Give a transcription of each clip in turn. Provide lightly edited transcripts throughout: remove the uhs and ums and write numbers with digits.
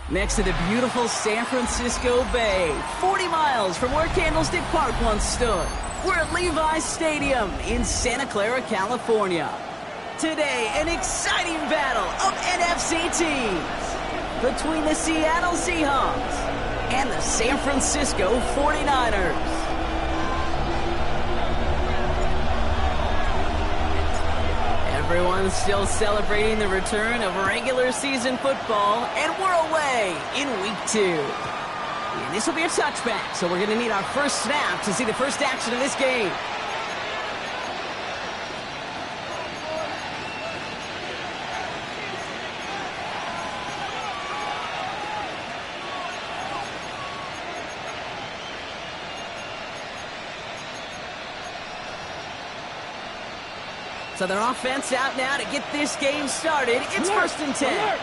Next to the beautiful San Francisco Bay, 40 miles from where Candlestick Park once stood. We're at Levi's Stadium in Santa Clara, California. Today, an exciting battle of NFC teams between the Seattle Seahawks and the San Francisco 49ers. Everyone's still celebrating the return of regular season football, and we're away in week 2. And this will be a touchback, so we're going to need our first snap to see the first action of this game. So their offense out now to get this game started. It's 1st and 10.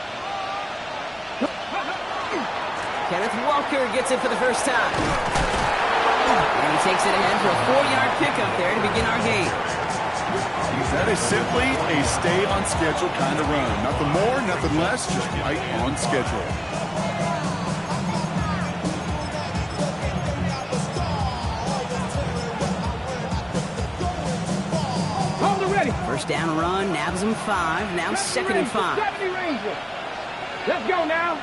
Kenneth Walker gets it for the first time. And he takes it ahead for a 4-yard pickup there to begin our game. That is simply a stay-on-schedule kind of run. Nothing more, nothing less, just right on schedule. First down run, nabs him 5, now 2nd and 5. Let's go now.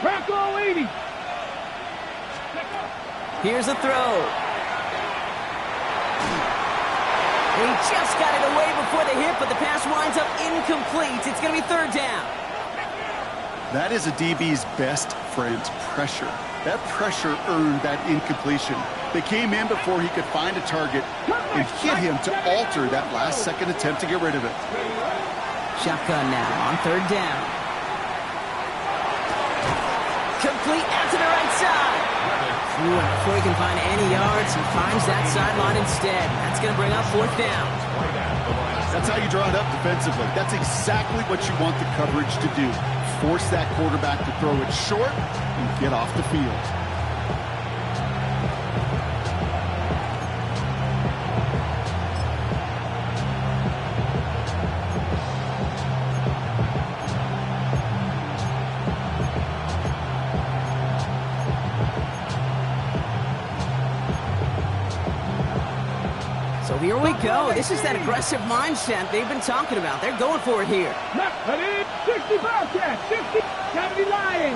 Rocco 80. Here's a throw. He just got it away before the hit, but the pass winds up incomplete. It's going to be 3rd down. That is a DB's best friend, pressure. That pressure earned that incompletion. They came in before he could find a target and hit him to alter that last-second attempt to get rid of it. Shotgun now on 3rd down. Complete out to the right side. And before he can find any yards, he finds that sideline instead. That's going to bring up 4th down. That's how you draw it up defensively. That's exactly what you want the coverage to do. Force that quarterback to throw it short and get off the field. So here we go. This is that aggressive mindset they've been talking about. They're going for it here. 60 Bobcats, 60, County Lions.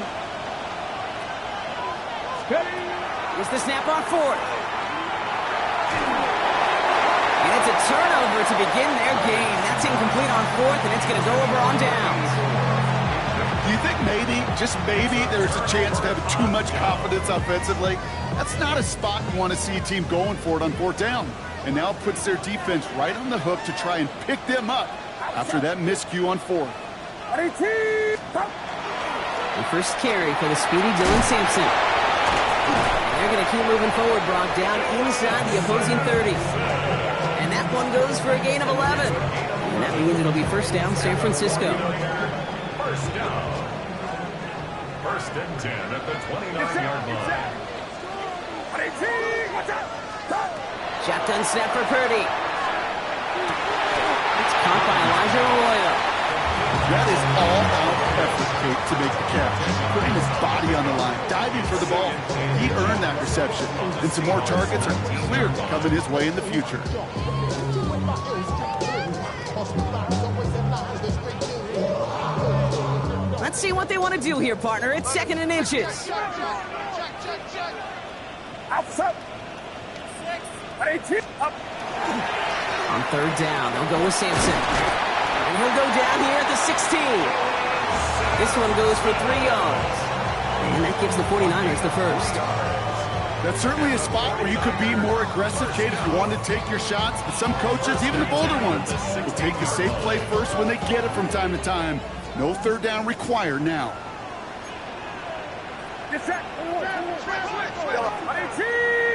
Here's the snap on 4th. And it's a turnover to begin their game. That's incomplete on 4th, and it's going to go over on downs. Do you think maybe, just maybe, there's a chance of having too much confidence offensively? That's not a spot you want to see a team going for it on 4th down. And now puts their defense right on the hook to try and pick them up after that miscue on 4th. The first carry for the speedy Dylan Sampson. They're going to keep moving forward, Brock, down inside the opposing 30. And that one goes for a gain of 11. And that means it'll be 1st down, San Francisco. 1st down. 1st and 10 at the 29-yard line. Shotgun snap for Purdy. It's caught by Elijah Arroyo. That is all-out effort, Kate, to make the catch. Putting his body on the line, diving for the ball. He earned that reception. And some more targets are clearly coming his way in the future. Let's see what they want to do here, partner. It's 2nd and inches. Outside. On 3rd down, they'll go with Sampson. And he'll go down here at the 16. This one goes for 3 yards. And that gives the 49ers the first. That's certainly a spot where you could be more aggressive, Kate, if you want to take your shots. But some coaches, even the bolder ones, will take the safe play first when they get it from time to time. No third down required now. Get set.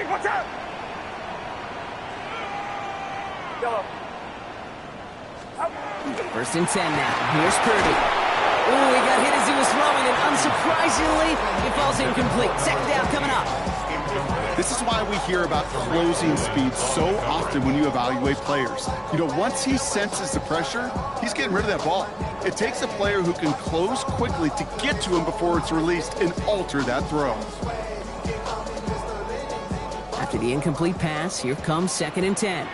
Watch out. First and 10 now. Here's Purdy. Ooh, he got hit as he was throwing, and unsurprisingly, it falls incomplete. Second down coming up. This is why we hear about closing speed so often when you evaluate players. You know, once he senses the pressure, he's getting rid of that ball. It takes a player who can close quickly to get to him before it's released and alter that throw. After the incomplete pass, here comes second and 10.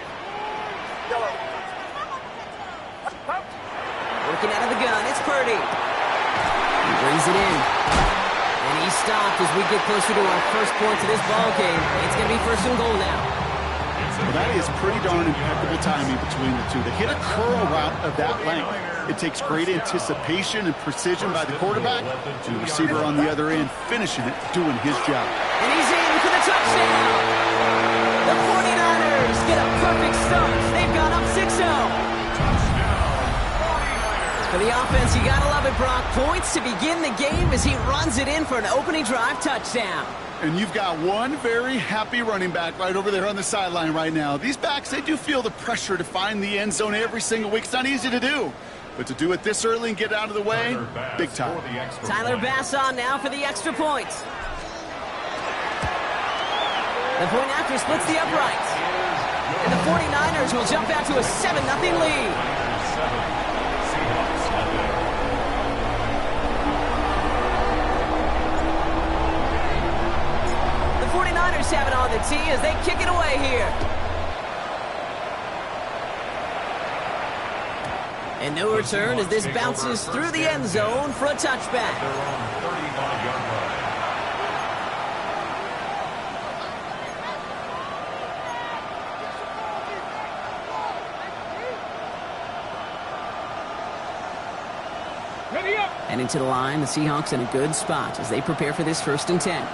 Working out of the gun, it's Purdy. He brings it in. And he's stopped as we get closer to our first points of this ball game. It's going to be first and goal now. Well, that is pretty darn impeccable timing between the two. To hit a curl route of that length, it takes great anticipation and precision by the quarterback, and the receiver on the other end finishing it, doing his job. And he's in for the touchdown. The 49ers get a perfect start. They've gone up 6-0. For the offense, you gotta love it, Brock. Points to begin the game as he runs it in for an opening drive touchdown. And you've got one very happy running back right over there on the sideline right now. These backs, they do feel the pressure to find the end zone every single week. It's not easy to do. But to do it this early and get out of the way, big time. Tyler Bass on now for the extra point. The point after splits the uprights. And the 49ers will jump out to a 7-0 lead. The 49ers have it on the tee as they kick it away here. And no return as this bounces through the end zone for a touchback. And into the line, the Seahawks in a good spot as they prepare for this first and 10.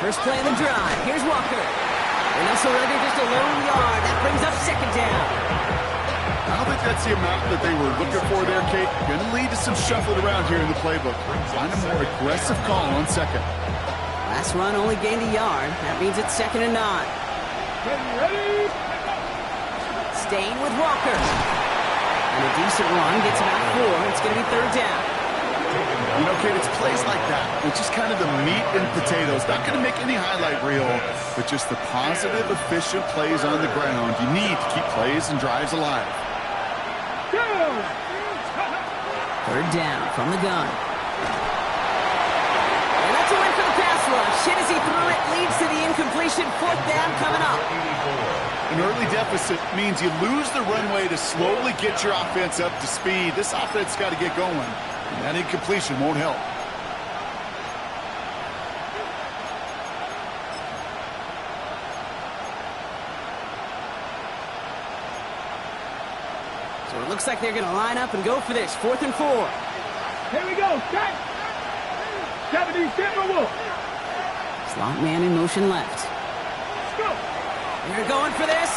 First play of the drive. Here's Walker. And also ready just a lone yard. That brings up second down. I don't think that's the amount that they were looking for there, Kate. Going to lead to some shuffling around here in the playbook. Find a more aggressive call on second. Last run only gained a yard. That means it's 2nd and 9. Staying with Walker. And a decent run gets about 4. It's going to be 3rd down. You know, Kate, it's plays like that, which is kind of the meat and potatoes. Not going to make any highlight reel, but just the positive, efficient plays on the ground. You need to keep plays and drives alive. 3rd down from the gun. And that's a win for the pass rush. Hit as he threw it, leads to the incompletion. 4th down coming up. An early deficit means you lose the runway to slowly get your offense up to speed. This offense got to get going. And that incompletion won't help. So it looks like they're going to line up and go for this. 4th and 4. Here we go. Start. 70 Timberwolves. Slot man in motion left. Let's go. They're going for this.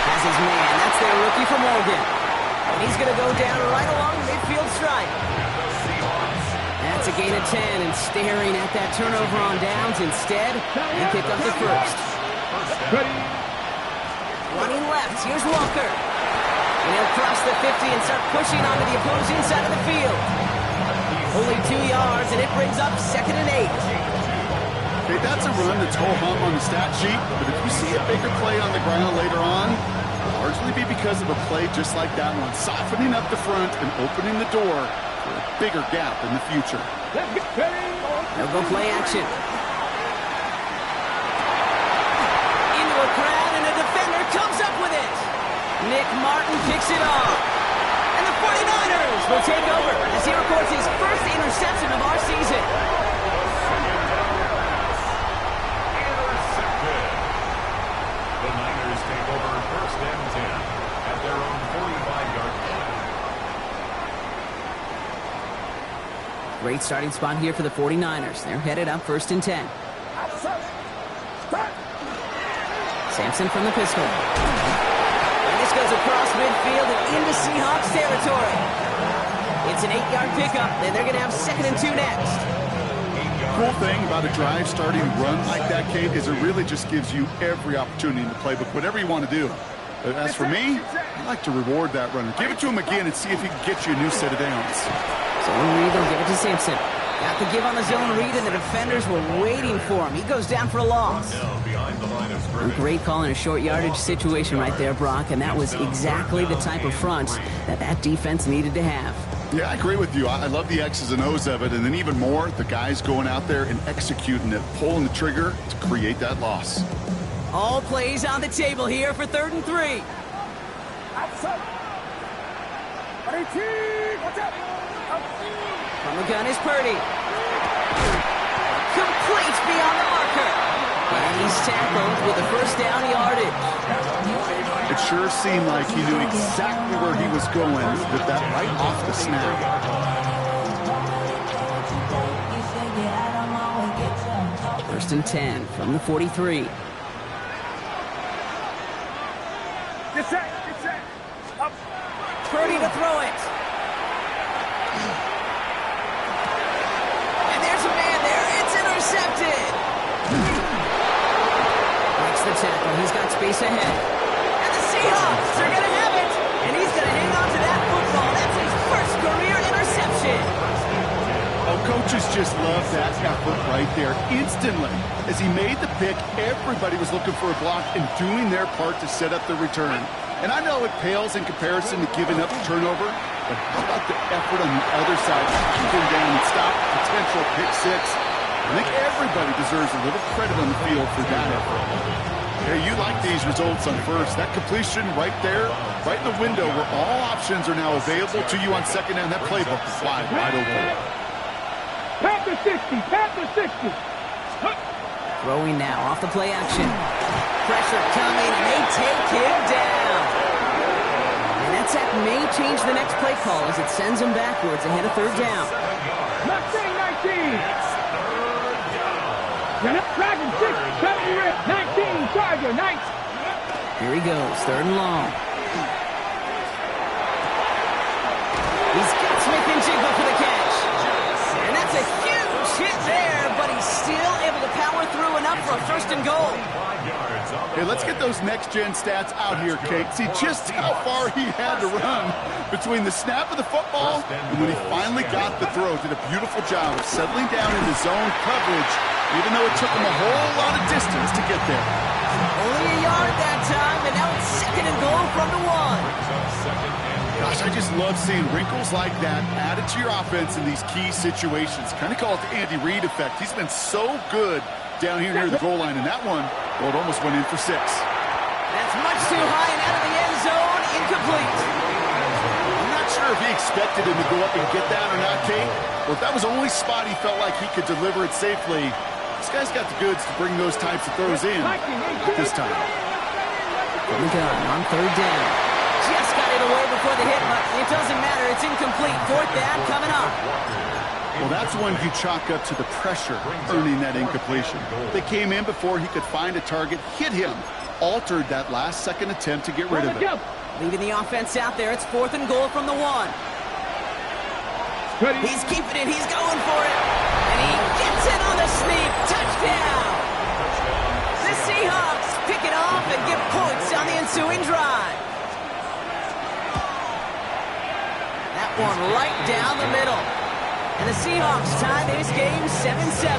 Has his man. That's their rookie from Oregon. And he's going to go down right along the midfield stripe. That's a gain of 10, and staring at that turnover on downs instead, he picked up the first. Running left, here's Walker. And he'll cross the 50 and start pushing onto the opposing side of the field. Only 2 yards, and it brings up 2nd and 8. Okay, that's a run that's ho-hum on the stat sheet, but if you see a bigger play on the ground later on, largely be because of a play just like that one, softening up the front and opening the door for a bigger gap in the future. They'll go play action. Into a crowd, and a defender comes up with it. Nick Martin picks it off. And the 49ers will take over as he records his first interception of our season. Great starting spot here for the 49ers. They're headed up 1st and 10. Sampson from the pistol. And this goes across midfield and into Seahawks territory. It's an 8-yard pickup, and they're going to have 2nd and 2 next. Cool thing about a drive starting run like that, Kate, is it really just gives you every opportunity in the playbook, whatever you want to do. As for me, I like to reward that runner. Give it to him again and see if he can get you a new set of downs. Zone read, they'll give it to Sampson. Got the give on the zone read, and the defenders were waiting for him. He goes down for a loss. A great call in a short yardage situation right there, Brock, and that was exactly the type of front that defense needed to have. Yeah, I agree with you. I love the X's and O's of it, and then even more, the guys going out there and executing it, pulling the trigger to create that loss. All plays on the table here for 3rd and 3. From the gun is Purdy. Complete beyond the marker. And he's tackled with the 1st down yardage. It sure seemed like he knew exactly where he was going with that right off the snap. 1st and 10 from the 43. Get set. Up. Purdy to throw it. And there's a man there. It's intercepted. Makes the tackle. He's got space ahead. And the Seahawks are going to have it. And he's going to hang on to that football. That's his 1st career interception. Oh, coaches just love that effort right there. Instantly, as he made the pick, everybody was looking for a block and doing their part to set up the return. And I know it pales in comparison to giving up the turnover, but how about the effort on the other side to keep him down and stop potential pick 6? I think everybody deserves a little credit on the field for that effort. Hey, you like these results on 1st. That completion right there, right in the window where all options are now available to you on 2nd down. That playbook is wide open. Panther 60. Throwing now off the play action. Pressure coming, and they take him down. And that sack may change the next play call as it sends him backwards ahead of 3rd down. Mustang 19. Dragon 6, 19, Charger 19. Here he goes, 3rd and long. He's got Smith and Jigba for the catch. And that's a huge hit there, but he's still able to power through enough for a 1st and goal. Hey, let's get those next-gen stats out here, Kate. See just how far he had to run between the snap of the football and when he finally got the throw. Did a beautiful job of settling down in the zone coverage, even though it took him a whole lot of distance to get there. Only a yard that time, and now it's 2nd and goal from the 1. Gosh, I just love seeing wrinkles like that added to your offense in these key situations. Kind of call it the Andy Reid effect. He's been so good down here near the goal line, and that one, well, it almost went in for 6. That's much too high and out of the end zone. Incomplete. I'm not sure if he expected him to go up and get that or not, Kate, or if that was the only spot he felt like he could deliver it safely. This guy's got the goods to bring those types of throws in at this time. From the gun on 3rd down. Just got it away before the hit, but it doesn't matter. It's incomplete. 4th down coming up. Well, that's one you chalk up to the pressure earning that incompletion. They came in before he could find a target, hit him, altered that last second attempt to get rid of it. Leaving the offense out there. It's 4th and goal from the 1. He's keeping it. He's going for it. And he gets it on the sneak. Touchdown. The Seahawks pick it off and give points on the ensuing drive. That one right down the middle. And the Seahawks tie this game 7-7.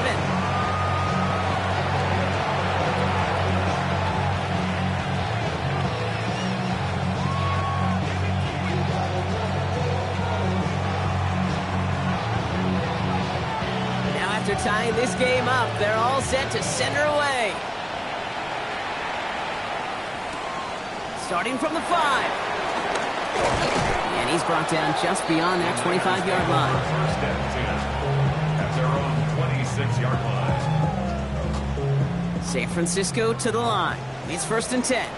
Now after tying this game up, they're all set to send her away. Starting from the 5. And he's brought down just beyond that 25-yard line. 1st and 10 at their own 26-yard line. San Francisco to the line. It's 1st and 10.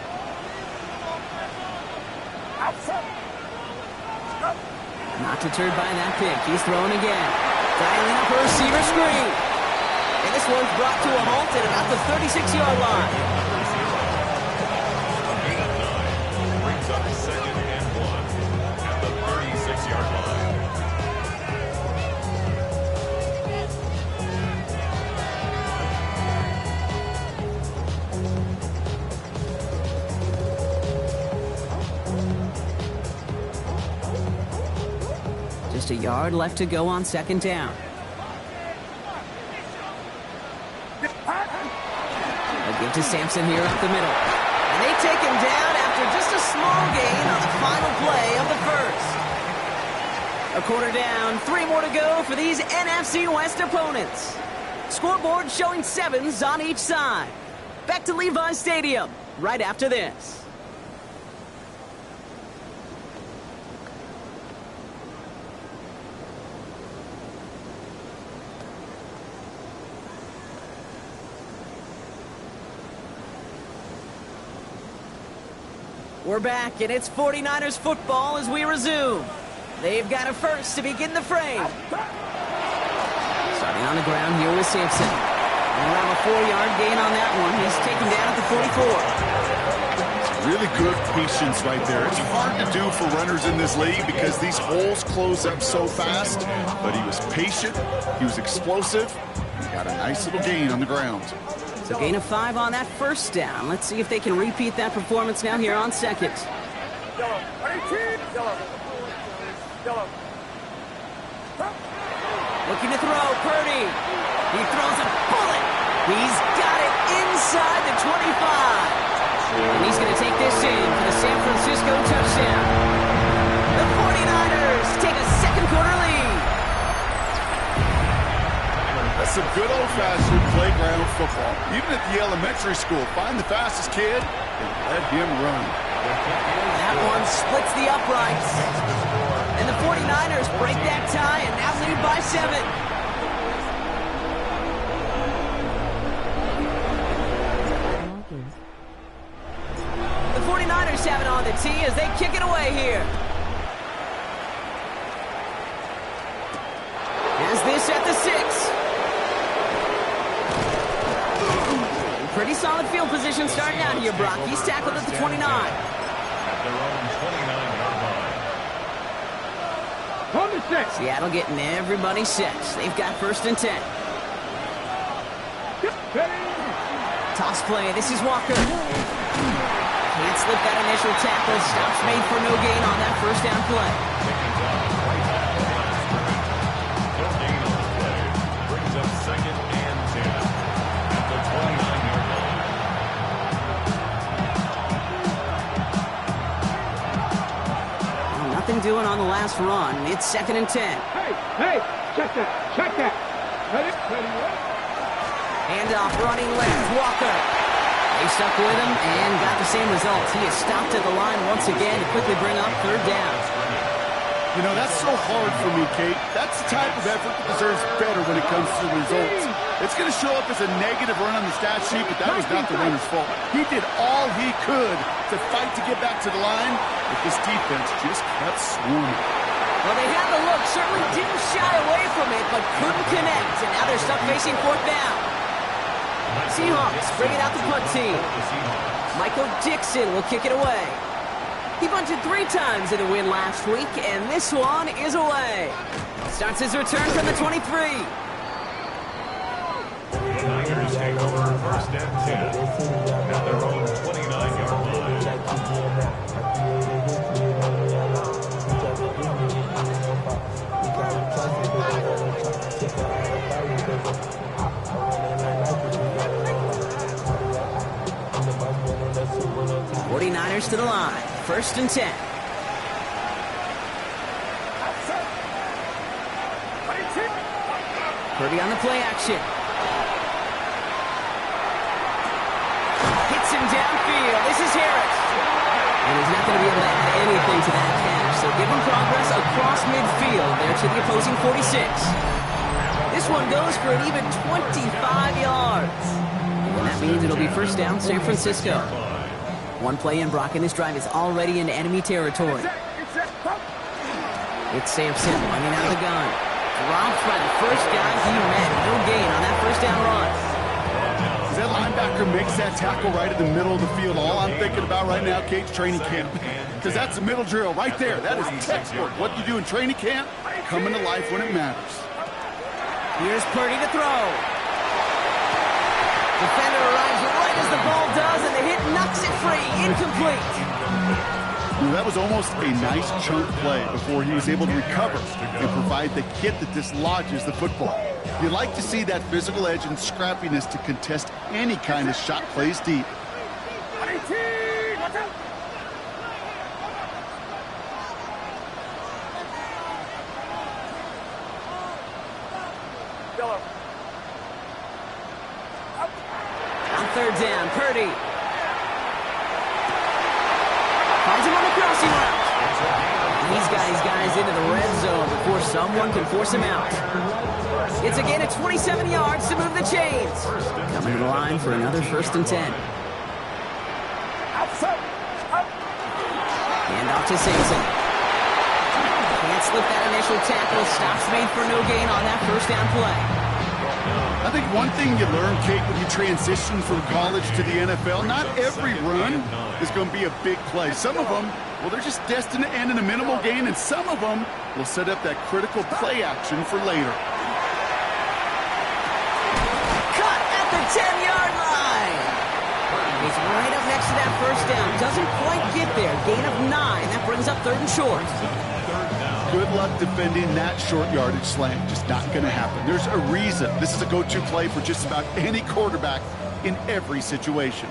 Not deterred by that pick. He's throwing again. Dialing up a receiver screen. And this one's brought to a halt at about the 36-yard line. Brings up 2nd and 1 at the 36-yard line. Just a yard left to go on 2nd down. They'll give to Sampson here up the middle. And they take him down after just a small gain on the final play of the first. A quarter down, 3 more to go for these NFC West opponents. Scoreboard showing 7s on each side. Back to Levi's Stadium right after this. We're back, and it's 49ers football as we resume. They've got a first to begin the frame. Starting on the ground here with Sampson. And we'll have a 4-yard gain on that one. He's taken down at the 44. Really good patience right there. It's hard to do for runners in this league because these holes close up so fast. But he was patient, he was explosive, he got a nice little gain on the ground. So gain of 5 on that first down. Let's see if they can repeat that performance now here on 2nd. Looking to throw, Purdy. He throws a bullet. He's got it inside the 25. And he's going to take this in for the San Francisco touchdown. The 49ers take a 2nd quarter lead. That's some good old-fashioned playground football. Even at the elementary school, find the fastest kid and let him run. That one splits the uprights. And the 49ers break that tie and now lead by 7. The 49ers have it on the tee as they kick it away here. As this at the 6. Pretty solid field position starting out here, Brock. He's tackled at the 29. At their own 29-yard line. On the 6. Seattle getting everybody set. They've got 1st and 10. Toss play. This is Walker. Can't slip that initial tackle. Stops made for no gain on that 1st down play. No gain on the play. Brings up 2nd and 10 at the 29-yard line. Well, nothing doing on the last run. It's 2nd and 10. Hey, check that. Ready? Handoff running left. Walker. They stuck with him and got the same result. He is stopped at the line once again to quickly bring up 3rd down. You know, that's so hard for me, Kate. That's the type of effort that deserves better when it comes to the results. It's going to show up as a negative run on the stat sheet, but that was not the runner's fault. He did all he could to fight to get back to the line, but this defense just kept swarming. Well, they had the look, certainly didn't shy away from it, but couldn't connect, and now they're stuck facing 4th down. Seahawks bring it out the punt team. Michael Dixon will kick it away. He bunted 3 times in a win last week, and this one is away. Starts his return from the 23. The Niners take over 1st and 10 at their own 29-yard line. 49ers to the line. 1st and 10. Purdy on the play action. Hits him downfield. This is Harris. And he's not going to be able to add anything to that catch. So give him progress across midfield there to the opposing 46. This one goes for an even 25 yards. And that means it'll be 1st down, San Francisco. One play in, Brock, and this drive is already into enemy territory. It's Sampson running out of the gun. Dropped by the first guy he met. No gain on that first down run. As that linebacker makes that tackle right in the middle of the field, all I'm thinking about right now, Kate's training camp. Because that's the middle drill right there. That is textbook. What you do in training camp, coming to life when it matters. Here's Purdy to throw. Defender arrives right as the ball does, and the hit knocks it free. Incomplete. That was almost a nice chunk play before he was able to recover and provide the hit that dislodges the football. You like to see that physical edge and scrappiness to contest any kind of shot plays deep. On third down, Purdy. Finds him on the crossing route. And he's got his guys into the red zone before someone can force him out. It's a gain of 27 yards to move the chains. Coming to the line for another 1st and 10. Hand off to Sampson. Can't slip that initial tackle. Stops made for no gain on that first down play. I think one thing you learn, Kate, when you transition from college to the NFL, not every run is going to be a big play. Some of them, well, they're just destined to end in a minimal gain, and some of them will set up that critical play action for later. Cut at the 10-yard line. He's right up next to that first down. Doesn't quite get there. Gain of 9. That brings up 3rd and short. Good luck defending that short yardage slant. Just not going to happen. There's a reason this is a go-to play for just about any quarterback in every situation.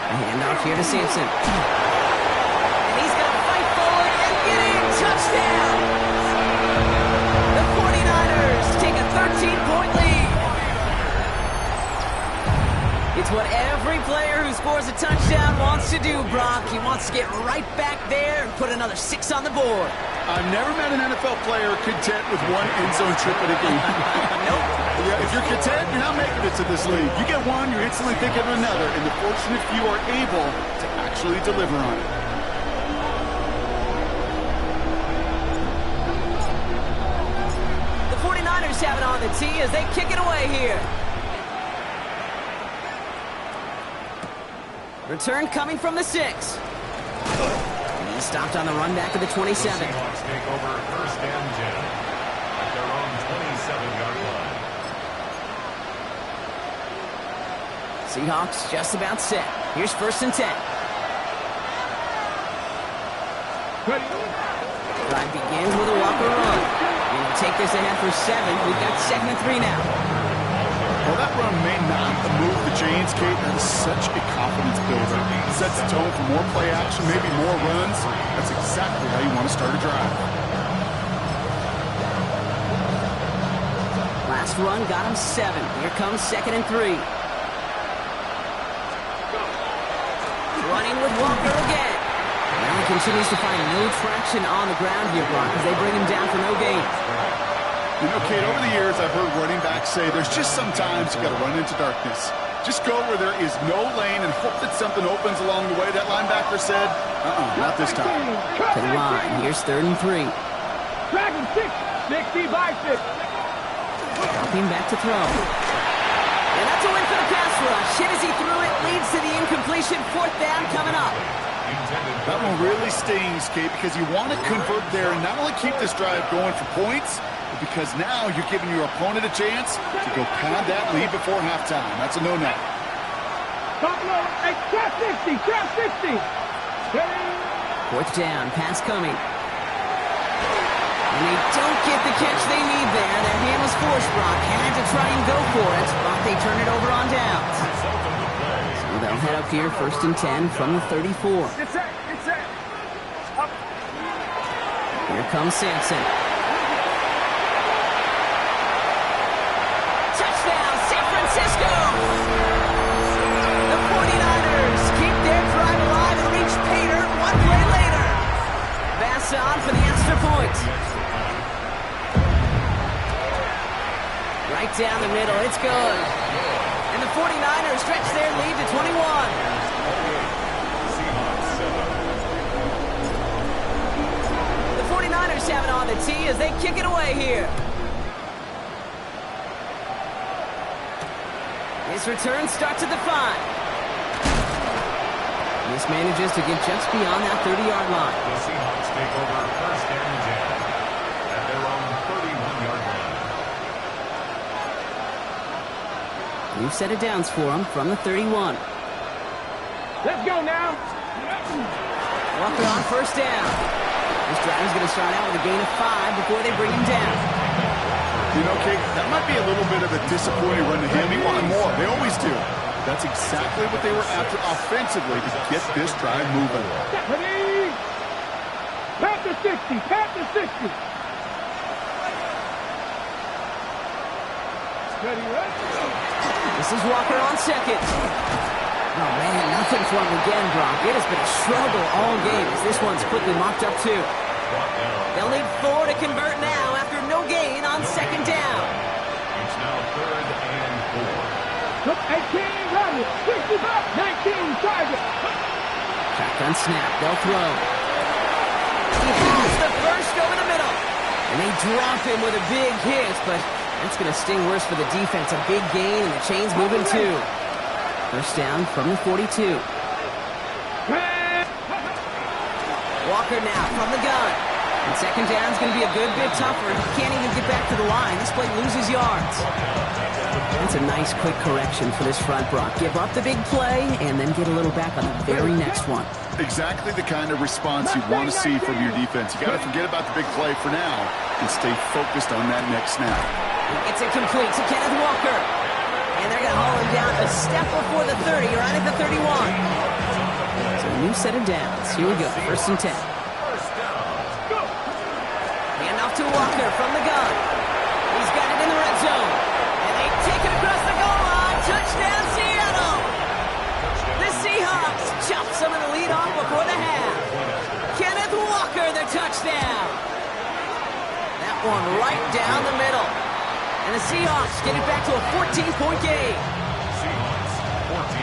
Hand off here to Sampson. And he's going to fight forward and get in. Touchdown! The 49ers take a 13-point lead. It's what every player who scores a touchdown wants to do, Brock. He wants to get right back there and put another 6 on the board. I've never met an NFL player content with one end zone trip in a game. Nope. Yeah, if you're content, you're not making it to this league. You get one, you're instantly thinking of another, and the fortunate few are able to actually deliver on it. The 49ers have it on the tee as they kick it away here. Return coming from the 6. And he's stopped on the run back to the 27. Seahawks take over 1st and 10 at their own 27-yard line. Seahawks just about set. Here's 1st and 10. Drive begins with a Walker run. And he'll take this ahead for 7. We've got 2nd and 3 now. Well, that run may not move the chains, Kate. That is such a confidence builder. It sets the tone for more play action, maybe more runs. That's exactly how you want to start a drive. Last run got him 7. Here comes 2nd and 3. Running with Walker again. Now he continues to find no traction on the ground here, Brock, as they bring him down for no gain. You know, Kate, over the years, I've heard running backs say there's just sometimes you got to run into darkness. Just go where there is no lane and hope that something opens along the way. That linebacker said, not this time. To the line. Here's 3rd and 3. Dragon 6, 60 by 6. Dropping back to throw. And that's a win for the pass rush. Hit as he threw it, leads to the incompletion. 4th down coming up. That one really stings, Kate, because you want to convert there and not only keep this drive going for points, but because now you're giving your opponent a chance to go pad that lead before halftime. That's a no-no. Trap 60, trap 60. 4th down, pass coming. And they don't get the catch they need there. Their hand was forced, Brock. Had to try and go for it, but they turn it over on downs. So they'll head up here, 1st and 10 from the 34. It's set. Up. Here comes Sampson. Touchdown, San Francisco! The 49ers keep their drive alive and reach Pater 1 play later. Bass on for the extra point. Right down the middle, it's good. And the 49ers stretch their lead to 21. 49ers have it on the tee as they kick it away here. This return starts at the 5. This manages to get just beyond that 30-yard line. The Seahawks take over first and 10 at their own 31-yard line. New set of downs for them from the 31. Let's go now. Walker on first down. This drive is going to start out with a gain of 5 before they bring him down. You know, Kate, that might be a little bit of a disappointing run to him. He wanted more. They always do. That's exactly what they were after offensively to get this drive moving. Ready? Pat the 60. Pat the 60. Ready, ready? This is Walker on second. Oh, man, nothing for him again, Brock. It has been a struggle all game as this one's quickly mocked up, too. They'll need 4 to convert now after no gain on second down. It's now third and 4. 18, run it. 65, 19, target. Shotgun snap. They'll throw. He throws the first over the middle. And they drop him with a big hit, but that's going to sting worse for the defense. A big gain, and the chain's moving, too. First down from the 42. Walker now from the gun. And second down's going to be a good bit tougher. He can't even get back to the line. This play loses yards. That's a nice quick correction for this front, Brock. Give up the big play and then get a little back on the very next one. Exactly the kind of response you want to see from your defense. You got to forget about the big play for now and stay focused on that next snap. It's incomplete to Kenneth Walker. And they're going to haul him down a step before the 30, right at the 31. So a new set of downs. Here we go, first and 10. Handoff to Walker from the gun. He's got it in the red zone. And they take it across the goal line. Touchdown, Seattle. The Seahawks chop some of the lead off before the half. Kenneth Walker, the touchdown. That one right down the middle. And the Seahawks get it back to a 14-point game. Seahawks 14.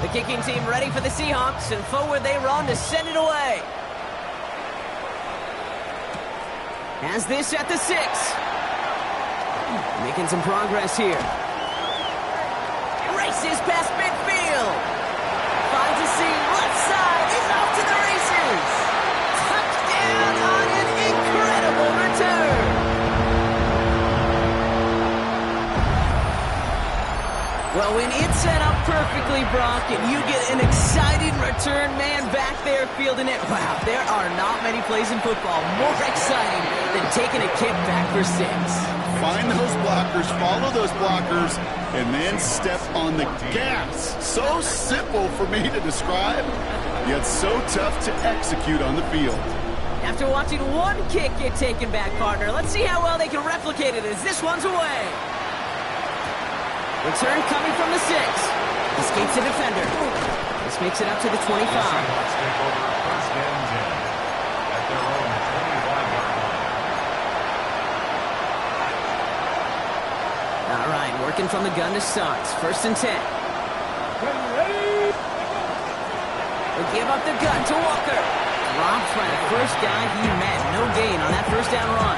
The kicking team ready for the Seahawks, and forward they run to send it away. Has this at the 6. Making some progress here. Races past midfield. Finds a seam left side. He's off to the races. Touchdown on an incredible return. Well, when it's set up perfectly, Brock, and you get an exciting return man back there fielding it, wow, there are not many plays in football more exciting than taking a kick back for 6. Find those blockers, follow those blockers, and then step on the gas. So simple for me to describe, yet so tough to execute on the field. After watching one kick get taken back, partner, let's see how well they can replicate it as this one's away. Return coming from the 6. Escapes the defender. This makes it up to the 25. The Seahawks take over first and 10 at their own 25-yard line. All right, working from the gun to start. First and 10. They give up the gun to Walker. Drops by the first guy he met. No gain on that first down run.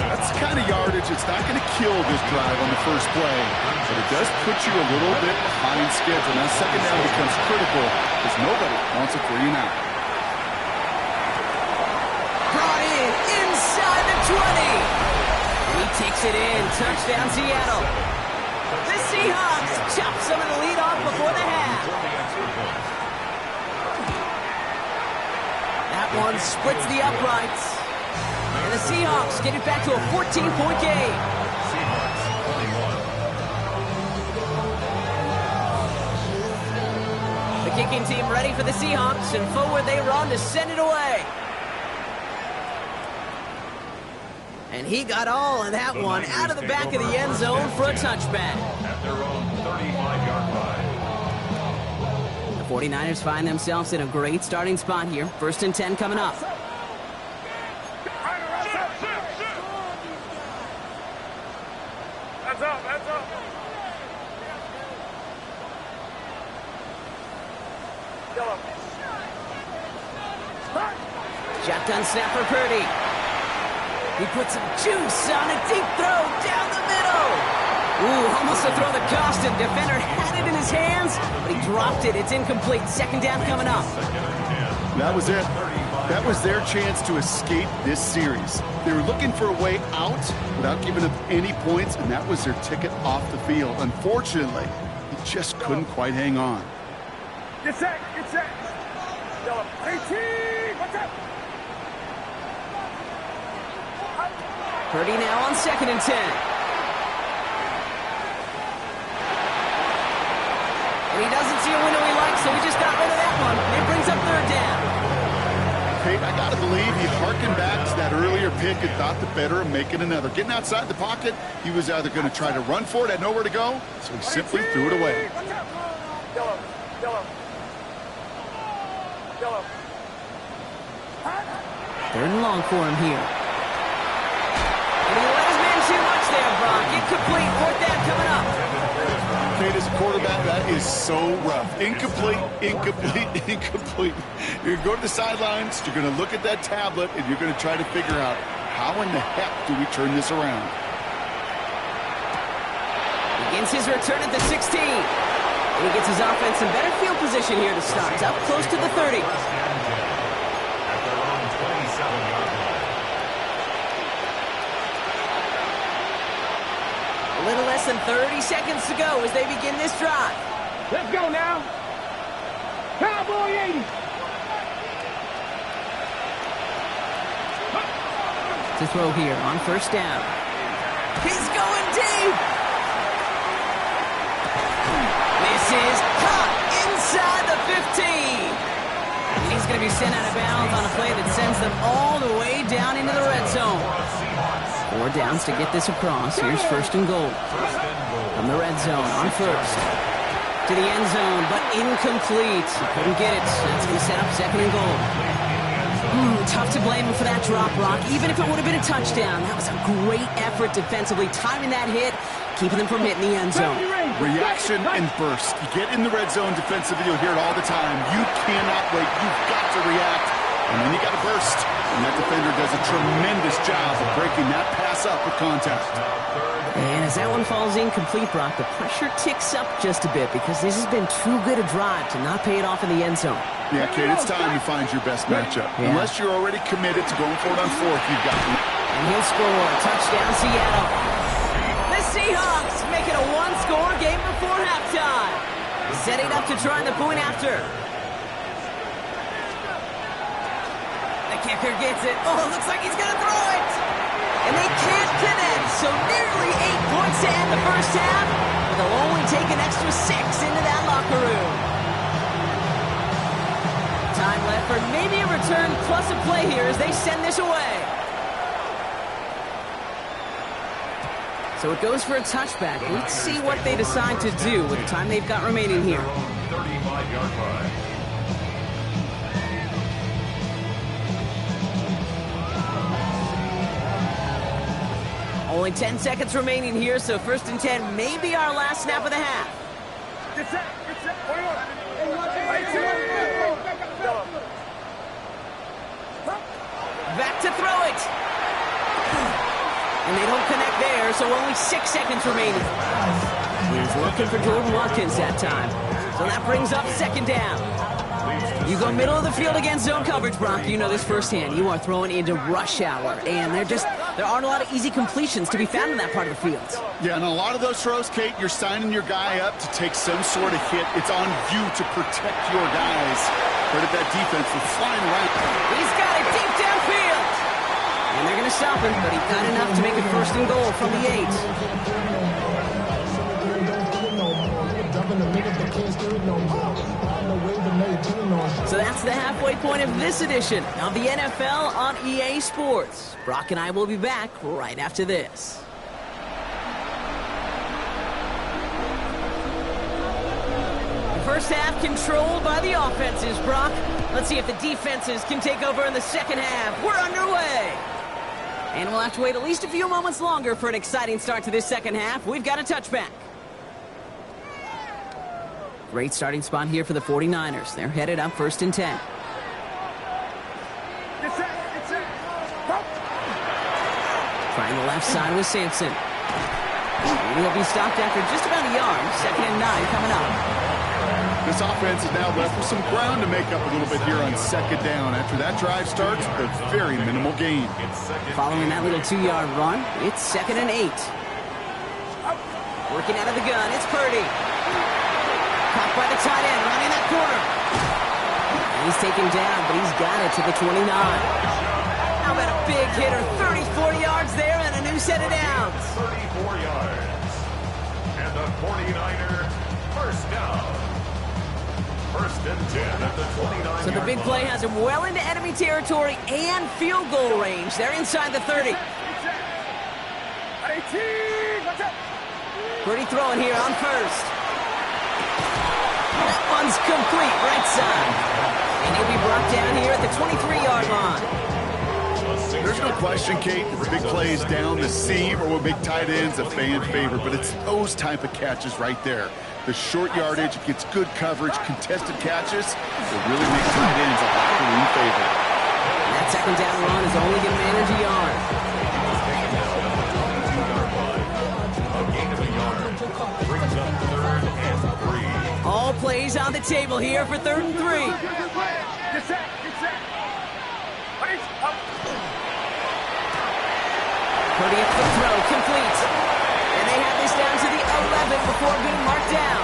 That's the kind of yardage it's not going to kill this drive on the first play, but it does put you a little bit behind schedule. Now second down becomes critical because nobody wants a 3 and out. Brought in inside the 20. He takes it in. Touchdown, Seattle. The Seahawks chop some of the lead off before the half. That one splits the uprights. And the Seahawks get it back to a 14-point game. Seahawks 21. The kicking team ready for the Seahawks, and forward they run to send it away. And he got all of that one out of the back of the end zone for a touchback. At their own 35-yard line. The 49ers find themselves in a great starting spot here. First and 10 coming up. Shotgun snap for Purdy. He puts some juice on a deep throw down the middle. Ooh, almost a throw that cost him. Defender had it in his hands, but he dropped it. It's incomplete. Second down coming up. That was it. That was their chance to escape this series. They were looking for a way out without giving up any points, and that was their ticket off the field. Unfortunately, he just couldn't quite hang on. Get set, get set. 18, what's up? Purdy now on 2nd and 10. And he doesn't see a window he likes, so he just got rid of that one. It brings up 3rd down. Kate, I got to believe he harkened back to that earlier pick and thought the better of making another. Getting outside the pocket, he was either going to try to run for it, had nowhere to go, so he simply threw it away. Yellow. 3rd and long for him here. And he let his man too much there, Brock. Incomplete. 4th down coming up. Kate, as a quarterback, that is so rough. Incomplete. You're going to go to the sidelines, you're going to look at that tablet, and you're going to try to figure out how in the heck do we turn this around. Begins his return at the 16. And he gets his offense in better field position here to start. Up close to the 30. A little less than 30 seconds to go as they begin this drive. Let's go now. Cowboy 80. To throw here on 1st down. He's going deep. This is caught inside the 15. And he's going to be sent out of bounds on a play that sends them all the way down into the red zone. 4 downs to get this across. Here's 1st and goal. From the red zone on 1st. To the end zone, but incomplete. Couldn't get it. That's going to set up 2nd and goal. Tough to blame him for that drop, Brock. Even if it would have been a touchdown, that was a great effort defensively, timing that hit, keeping them from hitting the end zone. Reaction and burst. You get in the red zone defensively, you'll hear it all the time. You cannot wait. You've got to react. And then you got to burst. And that defender does a tremendous job of breaking that pass up with contact. And as that one falls incomplete, Brock, the pressure ticks up just a bit because this has been too good a drive to not pay it off in the end zone. Yeah, Kate, it's time to find your best matchup. Yeah. Unless you're already committed to going for it on 4th, you've got to. And he'll score. Touchdown, Seattle. The Seahawks make it a one-score game before halftime. Setting up to try the point after. The kicker gets it. Oh, it looks like he's going to throw it. And they can't connect. So nearly 8 points to end the first half. But they'll only take an extra 6 into that locker room. Time left for maybe a return plus a play here as they send this away. So it goes for a touchback. Let's see what they decide to do with the time they've got remaining here. 35-yard line. Only 10 seconds remaining here, so 1st and 10 may be our last snap of the half. Get set. Back to throw it. And they don't connect there, so only 6 seconds remaining. He's looking for Jordan Watkins that time. So that brings up 2nd down. You go middle of the field against zone coverage, Brock. You know this firsthand. You are throwing into rush hour, and there aren't a lot of easy completions to be found in that part of the field. Yeah, and a lot of those throws, Kate, you're signing your guy up to take some sort of hit. It's on you to protect your guys. Credit that defense for flying around. He's got it deep downfield. And they're going to stop him, but he got enough to make it 1st and goal from the 8. So that's the halfway point of this edition of the NFL on EA Sports. Brock and I will be back right after this. The first half controlled by the offenses, Brock. Let's see if the defenses can take over in the second half. We're underway. And we'll have to wait at least a few moments longer for an exciting start to this second half. We've got a touchback. Great starting spot here for the 49ers. They're headed up 1st and 10. Get set. Trying the left side with Sampson. He'll be stopped after just about a yard. 2nd and 9 coming up. This offense is now left with some ground to make up a little bit here on 2nd down. After that drive starts, a very minimal gain. Following that little 2-yard run, it's 2nd and 8. Working out of the gun, it's Purdy. Caught by the tight end, running that corner. And he's taken down, but he's got it to the 29. How about a big hitter, 34 yards there and a new set of downs. 34 yards. And the 49er first down. 1st and 10 at the 29. So the big play has him well into enemy territory and field goal range. They're inside the 30. Purdy throwing here on 1st. That one's complete, right side. And he'll be brought down here at the 23-yard line. There's no question, Kate, that the big plays down the seam or will make tight ends a fan favorite, but it's those type of catches right there. The short yardage, it gets good coverage, contested catches, will really make tight ends a locker room favorite. And that 2nd down run is only going to manage a yard. A gain of a yard. Brings up 3rd and 3. All plays on the table here for 3rd and 3. Get set. Purdy up the throw, complete. And they have this down to the 11 before being marked down.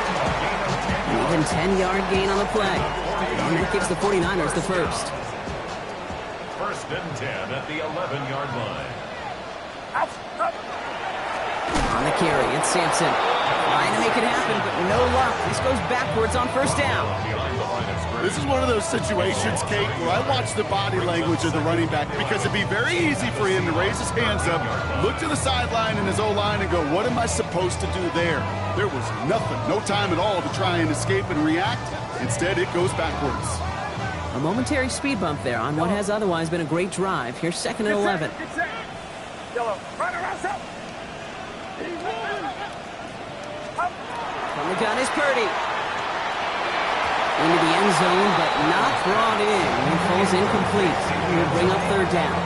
An even 10-yard gain on the play. And that gives the 49ers the first. 1st and 10 at the 11-yard line. On the carry, it's Sampson. Trying to make it happen, but no luck. This goes backwards on 1st down. This is one of those situations, Kate, where I watch the body language of the running back because it'd be very easy for him to raise his hands up, look to the sideline in his O-line and go, what am I supposed to do there? There was nothing, no time at all to try and escape and react. Instead, it goes backwards. A momentary speed bump there on what has otherwise been a great drive. Here's 2nd and 11. From the gun is Purdy. Into the end zone, but not brought in. And falls incomplete. Will bring up 3rd down.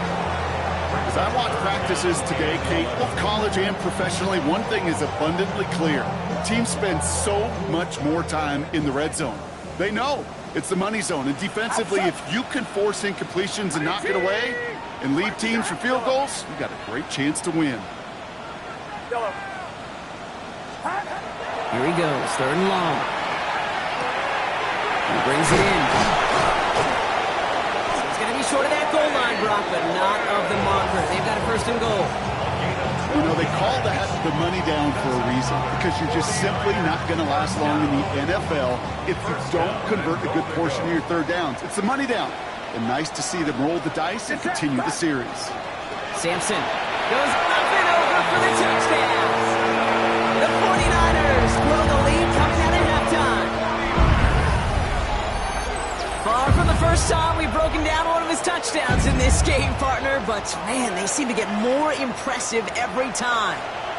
As I watch practices today, Kate, both college and professionally, one thing is abundantly clear. Teams spend so much more time in the red zone. They know it's the money zone. And defensively, if you can force incompletions and knock it away and leave teams for field goals, you got a great chance to win. Here he goes, 3rd and long. He brings it in. He's going to be short of that goal line, Brock, but not of the marker. They've got a 1st and goal. You know, they call that the money down for a reason, because you're just simply not going to last long in the NFL if you don't convert a good portion of your 3rd downs. It's the money down. And nice to see them roll the dice and continue the series. Sampson goes up and over for the touchdown. The 49ers grow the lead coming out at halftime. Far from the first time we've broken down one of his touchdowns in this game, partner, but man, they seem to get more impressive every time.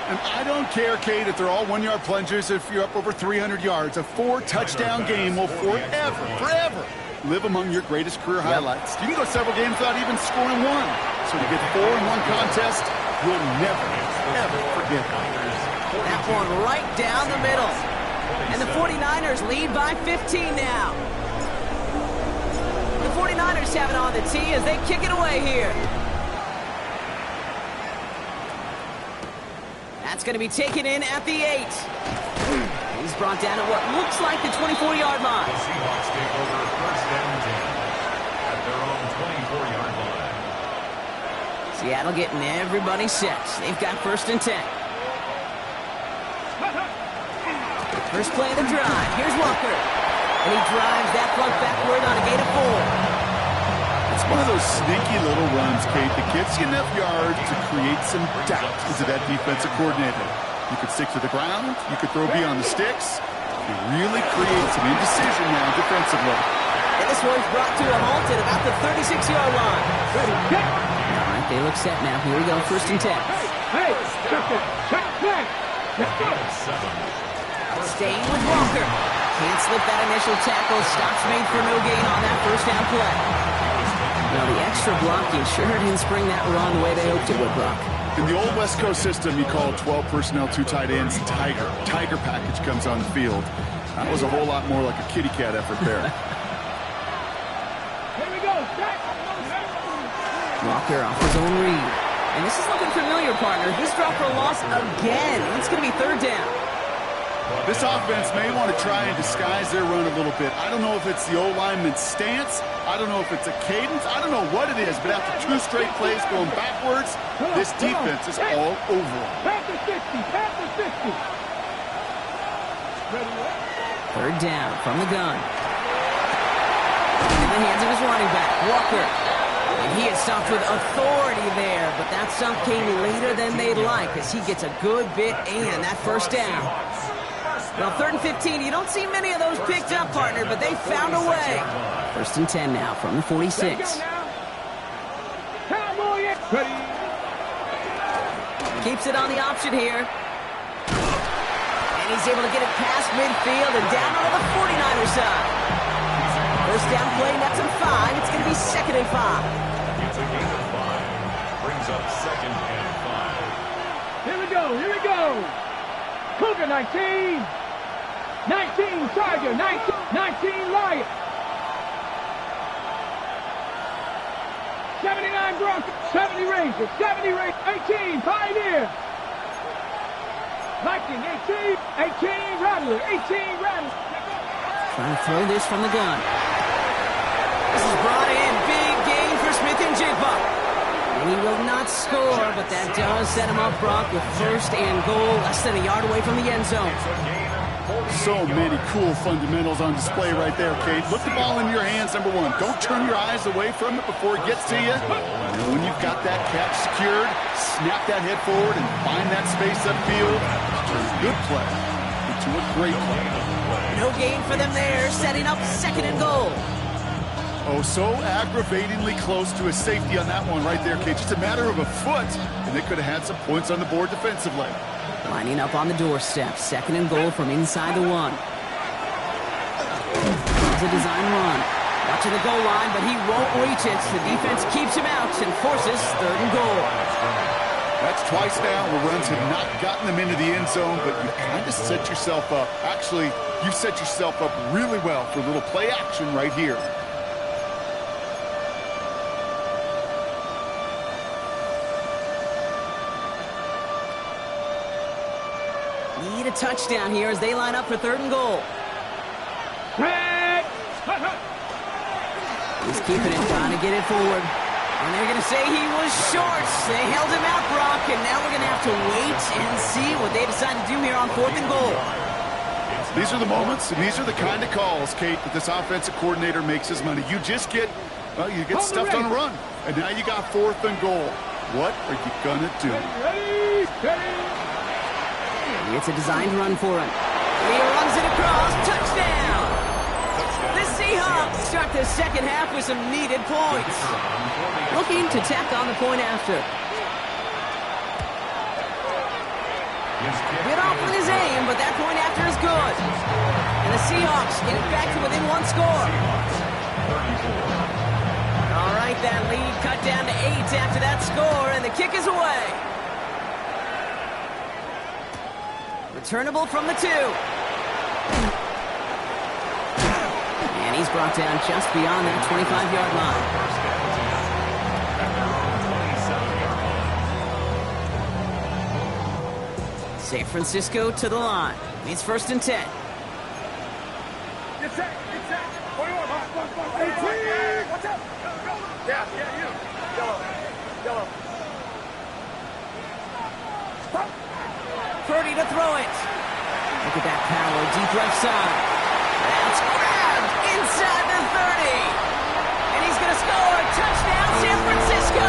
And I don't care, Kate, if they're all 1-yard plungers, if you're up over 300 yards. A 4-touchdown game will forever live among your greatest career highlights. You can go several games without even scoring one. So to get 4 in one contest, you'll never, ever forget that one right down the middle. And the 49ers lead by 15 now. The 49ers have it on the tee as they kick it away here. That's going to be taken in at the 8. He's brought down at what looks like the 24-yard line. The Seahawks take over 1st and 10 at their own 24-yard line. Seattle getting everybody set. They've got 1st and 10. First play of the drive. Here's Walker. And he drives that plug backward on a gain of 4. It's one of those sneaky little runs, Kate, that gets you enough yards to create some doubt into that defensive coordinator. You could stick to the ground. You could throw beyond the sticks. You really create some indecision now defensively. And this one's brought to a halt at about the 36-yard line. All right, they look set now. Here we go, 1st and 10. Hey, check back. Staying with Walker. Can't slip that initial tackle. Stops made for no gain on that 1st down play. Now the extra blocking sure didn't spring that run the way they hoped it would, Brock. In the old West Coast system, you call 12 personnel, 2 tight ends, Tiger. Tiger package comes on the field. That was a whole lot more like a kitty cat effort there. Here we go. Walker off his own read. And this is looking familiar, partner. He's dropped for a loss again. It's going to be 3rd down. This offense may want to try and disguise their run a little bit. I don't know if it's the O-lineman's stance. I don't know if it's a cadence. I don't know what it is, but after 2 straight plays going backwards, this defense is all over them. Pass the 60. Pass the 60. 3rd down from the gun. In the hands of his running back, Walker. And he is stopped with authority there, but that stop came later than they'd like as he gets a good bit and that 1st down. Well, 3rd and 15, you don't see many of those picked up, partner, but they found a way. 1st and 10 now from the 46. Keeps it on the option here. And he's able to get it past midfield and down on the 49er side. 1st down play, that's a 5. It's going to be 2nd and 5. It's a gain of 5. Brings up 2nd and 5. Here we go. Here we go. Cougar 19. 19 Charger. 19 Lion. 79 Broncos. 70 Rangers. 70 Rangers. 18 Pioneer. 19, 18 Rattler. 18 Rattler. Trying to throw this from the gun. This is brought in. Big gain for Smith and Jigba. And he will not score, but that does set him up, Brock, with 1st and goal, less than a yard away from the end zone. So many cool fundamentals on display right there, Kate. Look the ball in your hands, number 1. Don't turn your eyes away from it before it gets to you. And when you've got that catch secured, snap that head forward and find that space upfield. Turn a good play into a great play. No gain for them there, setting up 2nd and goal. Oh, so aggravatingly close to a safety on that one right there, Kate. Just a matter of a foot, and they could have had some points on the board defensively. Lining up on the doorstep, 2nd and goal from inside the 1. It's a design run. Watching the goal line, but he won't reach it. The defense keeps him out and forces 3rd and goal. That's twice now where runs have not gotten them into the end zone, but you kind of set yourself up. Actually, you set yourself up really well for a little play action right here. Need a touchdown here as they line up for 3rd and goal. He's keeping it, trying to get it forward. And they're going to say he was short. They held him out, Brock, and now we're going to have to wait and see what they decide to do here on 4th and goal. These are the moments, and these are the kind of calls, Kate, that this offensive coordinator makes his money. You just get, well, you get stuffed on a run, and now you got 4th and goal. What are you going to do? It's a designed run for him. He runs it across. Touchdown! The Seahawks start the 2nd half with some needed points. Looking to tack on the point after. Bit off with his aim, but that point after is good. And the Seahawks get it back to within 1 score. All right, that lead cut down to 8 after that score, and the kick is away. Returnable from the 2. And he's brought down just beyond that 25-yard line. San Francisco to the line. It's 1st and 10. Get set. Watch out. Yeah, you. Yellow. Purdy to throw it. Look at that power, deep left side. That's grabbed inside the 30. And he's going to score. Touchdown, San Francisco.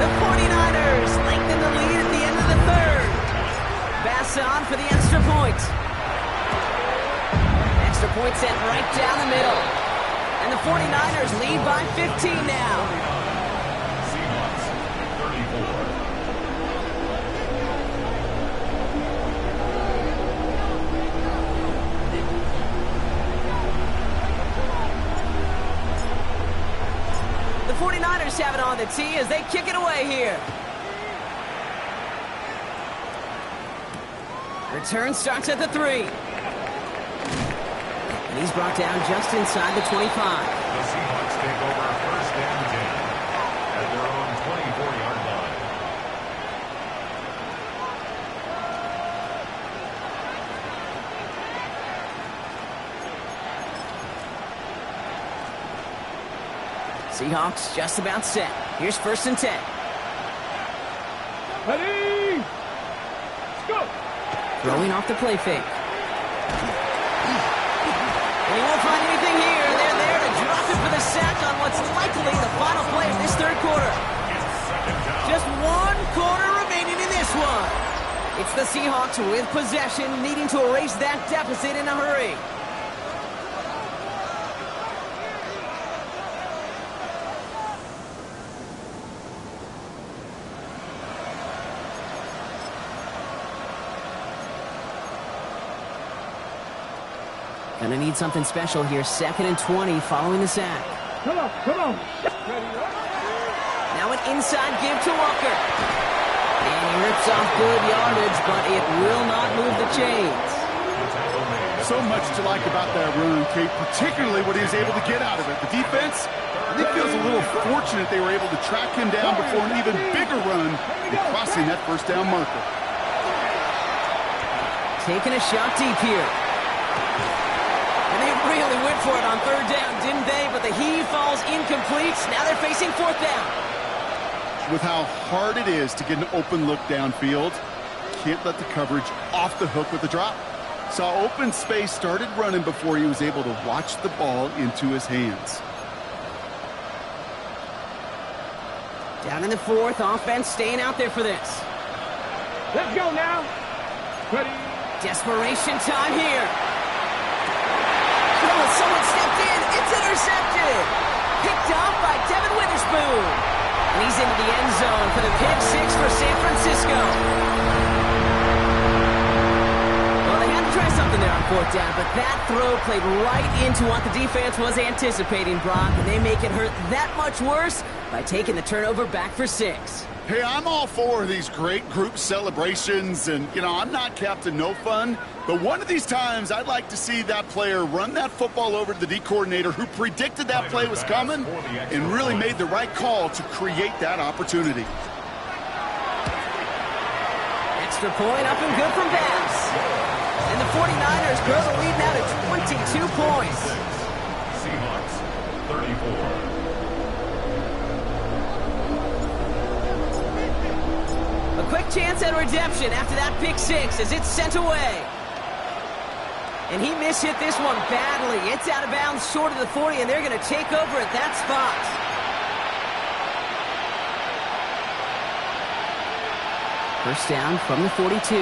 The 49ers lengthen the lead at the end of the 3rd. Pass on for the extra point. Extra point sent right down the middle. And the 49ers lead by 15 now. Seahawks, 34. The 49ers have it on the tee as they kick it away here. Return starts at the 3. And he's brought down just inside the 25. The Seahawks take over first and 10 at their own 24-yard line. Seahawks just about set. Here's first and 10. Ready? Let's go. Throwing off the play fake. And he won't find anything here. They're there to drop it for the sack on what's likely the final play of this third quarter. Just 1 quarter remaining in this one. It's the Seahawks with possession, needing to erase that deficit in a hurry. Gonna need something special here. 2nd and 20 following the sack. Come on, come on. Now an inside give to Walker. And he rips off good yardage, but it will not move the chains. So much to like about that run, Kate, particularly what he was able to get out of it. The defense, I think, feels a little fortunate they were able to track him down before an even bigger run and crossing that first down marker. Taking a shot deep here. And they really went for it on 3rd down, didn't they? But the heave falls incomplete. Now they're facing 4th down. With how hard it is to get an open look downfield, can't let the coverage off the hook with the drop. Saw open space, started running before he was able to watch the ball into his hands. Down in the 4th, offense staying out there for this. Let's go now. Ready? Desperation time here. Oh, someone stepped in. It's intercepted. Picked off by Devin Witherspoon. And he's into the end zone for the pick 6 for San Francisco. Well, they had to try something there on 4th down, but that throw played right into what the defense was anticipating, Brock, and they make it hurt that much worse by taking the turnover back for 6. Hey, I'm all for these great group celebrations, and, you know, I'm not Captain No Fun, but one of these times I'd like to see that player run that football over to the D coordinator who predicted that play was coming and really made the right call to create that opportunity. Extra point up and good from Bass. And the 49ers grow the lead now to 22 points. Seahawks 34. A quick chance at redemption after that pick 6 as it's sent away. And he mishit this one badly. It's out of bounds short of the 40, and they're going to take over at that spot. First down from the 42.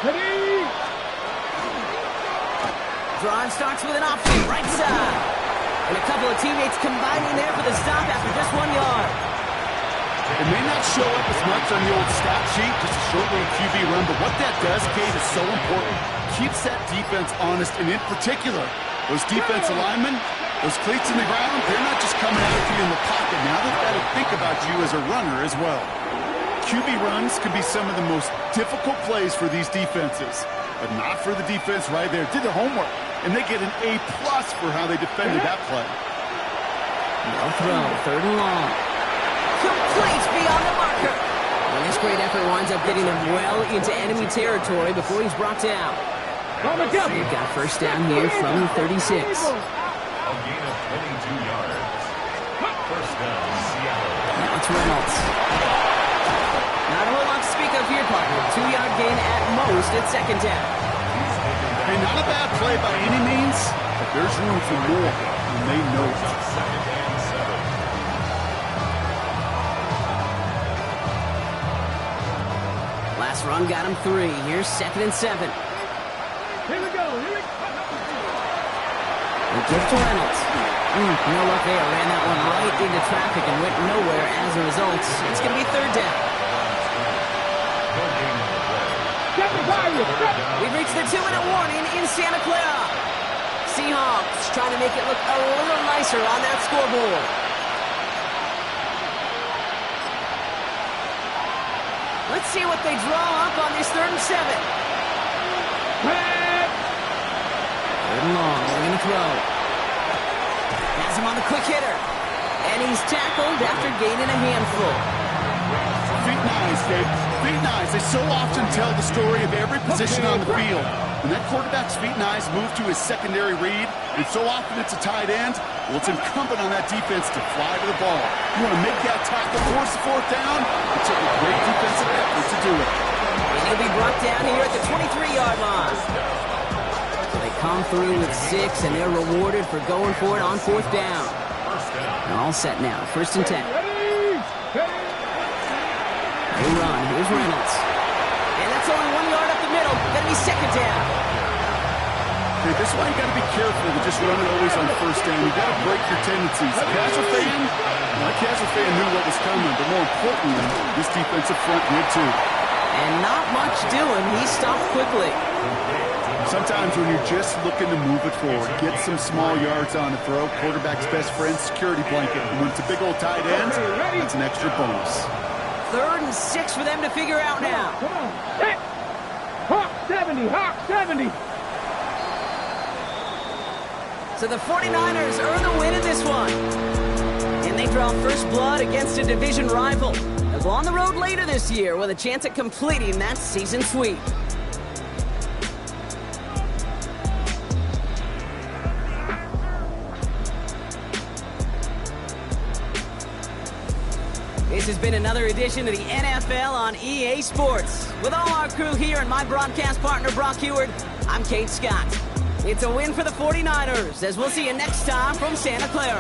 Ready? Drive starts with an option, right side. And a couple of teammates combining there for the stop after just 1 yard. It may not show up as much on the old stat sheet, just a short little QB run, but what that does, Kate, is so important. Keeps that defense honest, and in particular, those defensive linemen, those cleats in the ground, they're not just coming after you in the pocket. Now they've got to think about you as a runner as well. QB runs can be some of the most difficult plays for these defenses, but not for the defense right there. Did their homework, and they get an A+ for how they defended that play. No throw, 3rd and long. Complete beyond the marker. And this great effort winds up getting him well into enemy territory before he's brought down. They've got first down here from the 36. A gain of 22 yards. First down, Seattle. Now it's Reynolds. Not a whole lot to speak of here, partner. 2-yard gain at most at 2nd down. Hey, not a bad play by any means, but there's room for more, and they know it. Second and 7. Last run got him 3. Here's 2nd and 7. Here we go. Here we go. And give to Reynolds. No luck there. Ran that one right into traffic and went nowhere as a result. It's going to be 3rd down. We've reached the 2-minute warning in Santa Clara. Seahawks trying to make it look a little nicer on that scoreboard. Let's see what they draw up on this 3rd and 7. Third and long. They're going to throw. Has him on the quick hitter. And he's tackled after gaining a handful. Feet nice, Dave. Feet nice. They so often tell the story of every position on the field. When that quarterback's feet nice move to his secondary read, and so often it's a tight end, well, it's incumbent on that defense to fly to the ball. You want to make that tackle, force the 4th down. It took a great defensive effort to do it. And he'll be brought down here at the 23-yard line. So they come through with 6, and they're rewarded for going for it on 4th down. They're all set now. 1st and 10. They run. Here's Reynolds. And that's only 1 yard up the middle. Gonna be 2nd down. Okay, this is why you got to be careful with just running always on 1st down. You got to break your tendencies. My casual fan knew what was coming, but more importantly, this defensive front did too. And not much doing. He stopped quickly. Sometimes when you're just looking to move it forward, get some small yards on a throw, quarterback's best friend, security blanket. And when it's a big old tight end, that's an extra bonus. 3rd and 6 for them to figure out now. Come on. Hey. Hawk 70. Hawk 70. So the 49ers earn the win in this one. And they draw first blood against a division rival. They'll go on the road later this year with a chance at completing that season sweep. This has been another edition of the NFL on EA Sports. With all our crew here and my broadcast partner, Brock Heward, I'm Kate Scott. It's a win for the 49ers, as we'll see you next time from Santa Clara.